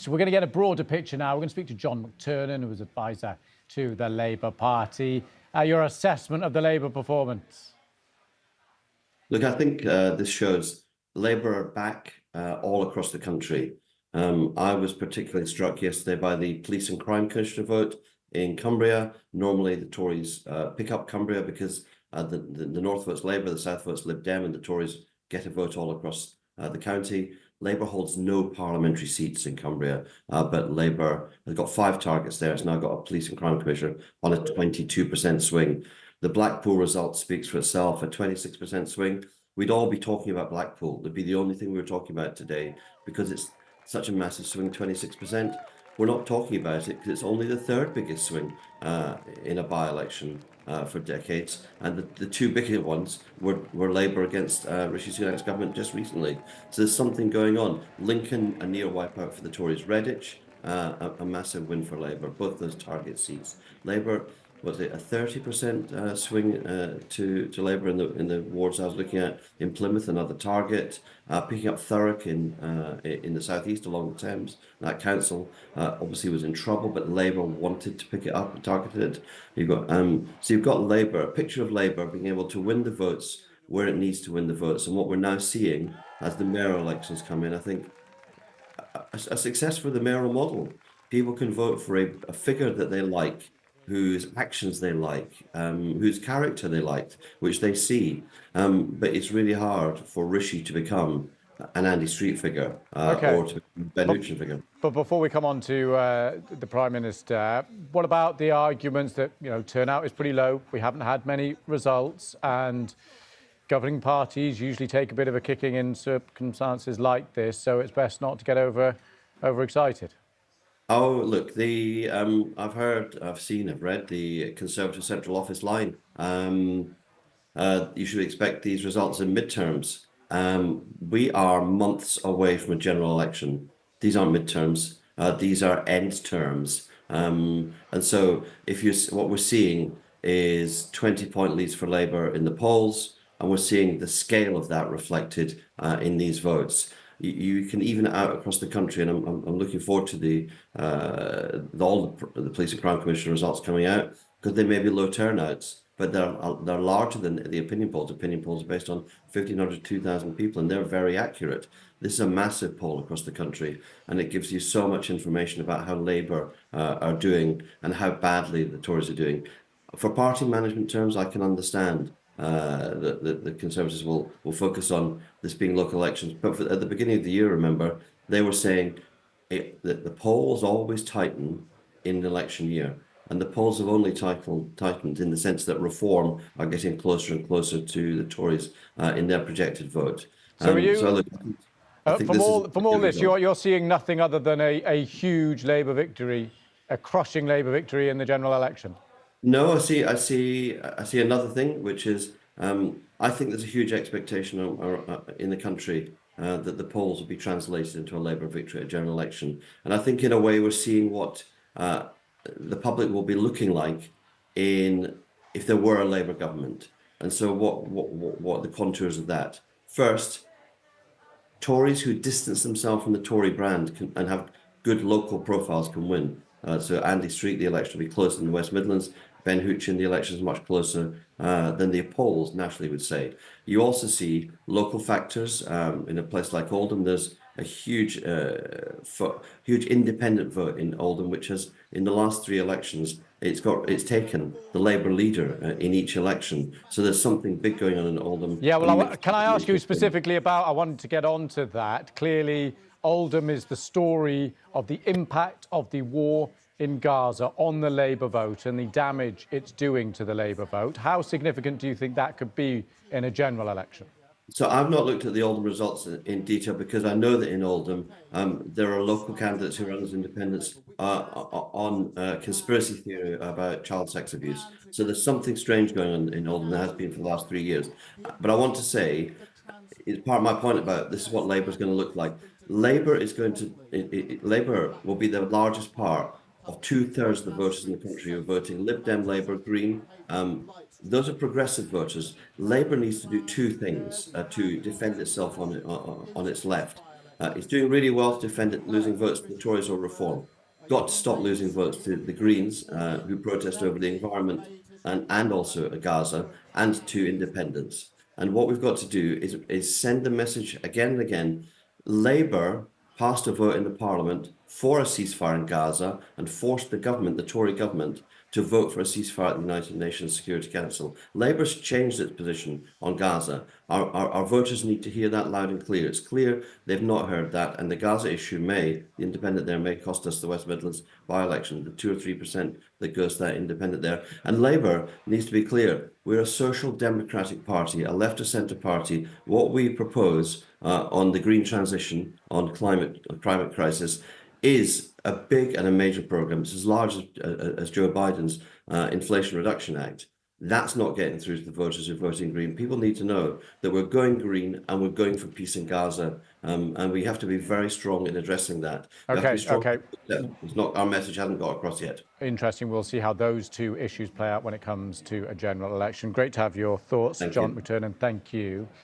So we're going to get a broader picture now. We're going to speak to John McTernan, who was advisor to the Labour Party. Your assessment of the Labour performance? Look, I think this shows Labour are back all across the country. I was particularly struck yesterday by the Police and Crime Commissioner vote in Cumbria. Normally the Tories pick up Cumbria because the North votes Labour, the South votes Lib Dem, and the Tories get a vote all across the county. Labour holds no parliamentary seats in Cumbria, but Labour has got 5 targets there. It's now got a Police and Crime Commissioner on a 22% swing. The Blackpool result speaks for itself, a 26% swing. We'd all be talking about Blackpool. It'd be the only thing we were talking about today because it's such a massive swing, 26%. We're not talking about it because it's only the 3rd biggest swing in a by-election for decades. And the 2 biggest ones were Labour against Rishi Sunak's government just recently. So there's something going on. Lincoln, a near wipeout for the Tories. Redditch, a massive win for Labour, both those target seats. Labour, was it a 30% swing to Labour in the wards I was looking at? In Plymouth, another target. Picking up Thurrock in the southeast along the Thames. That council obviously was in trouble, but Labour wanted to pick it up and targeted it. You've got Labour, a picture of Labour being able to win the votes where it needs to win the votes, and what we're now seeing as the mayoral elections come in, I think a success for the mayoral model. People can vote for a figure that they like, whose actions they like, whose character they liked, which they see. But it's really hard for Rishi to become an Andy Street figure or to become a Ben Huchin figure. But before we come on to the Prime Minister, what about the arguments that, turnout is pretty low, we haven't had many results, and governing parties usually take a bit of a kicking in circumstances like this, so it's best not to get overexcited? Oh, look, I've read the Conservative Central Office line. You should expect these results in midterms. We are months away from a general election. These aren't midterms. These are end terms. And so what we're seeing is 20-point leads for Labour in the polls, and we're seeing the scale of that reflected in these votes. You can even out across the country, and I'm looking forward to all the Police and Crime Commission results coming out, because they may be low turnouts, but they're larger than the opinion polls. Opinion polls are based on 1,500, 2,000 people, and they're very accurate. This is a massive poll across the country, and it gives you so much information about how Labour are doing and how badly the Tories are doing. For party management terms, I can understand the Conservatives will focus on this being local elections. But at the beginning of the year, remember, they were saying that the polls always tighten in an election year. And the polls have only tightened in the sense that Reform are getting closer and closer to the Tories in their projected vote. So from all this, you're seeing nothing other than a huge Labour victory, a crushing Labour victory in the general election? No, I see another thing, which is I think there's a huge expectation in the country that the polls will be translated into a Labour victory at a general election. And I think in a way we're seeing what the public will be looking like if there were a Labour government. And so what are the contours of that? First, Tories who distance themselves from the Tory brand and have good local profiles can win. So Andy Street, the election will be closer in the West Midlands. Ben Huchin, the election is much closer than the polls nationally would say. You also see local factors. In a place like Oldham, there's a huge independent vote in Oldham, which has, in the last 3 elections, it's taken the Labour leader in each election. So there's something big going on in Oldham. Yeah, well, can I ask you specifically about, I wanted to get on to that. Clearly, Oldham is the story of the impact of the war in Gaza on the Labour vote and the damage it's doing to the Labour vote. How significant do you think that could be in a general election? So I've not looked at the Oldham results in detail because I know that in Oldham there are local candidates who run as independents on conspiracy theory about child sex abuse. So there's something strange going on in Oldham. There has been for the last 3 years. But I want to say, it's part of my point about this is what Labour is going to look like. Labour will be the largest part of 2/3 of the voters in the country who are voting. Lib Dem, Labour, Green. Those are progressive voters. Labour needs to do 2 things to defend itself on its left. It's doing really well to defend it, losing votes to the Tories or Reform. Got to stop losing votes to the Greens, who protest over the environment and also Gaza, and to independents. And what we've got to do is send the message again and again. Labour passed a vote in the Parliament for a ceasefire in Gaza and forced the government, the Tory government, to vote for a ceasefire at the United Nations Security Council. Labour's changed its position on Gaza. Our voters need to hear that loud and clear. It's clear they've not heard that, and the Gaza issue the independent there may cost us the West Midlands by-election, the 2 or 3% that goes to that independent there. And Labour needs to be clear. We're a social democratic party, a left of centre party. What we propose on the green transition, on climate crisis, is a big and a major program. It's as large as Joe Biden's Inflation Reduction Act. That's not getting through to the voters who are voting green. People need to know that we're going green and we're going for peace in Gaza, and we have to be very strong in addressing that. We have to be strong. It's not, our message hasn't got across yet. Interesting. We'll see how those two issues play out when it comes to a general election. Great to have your thoughts, John McTernan. Thank you.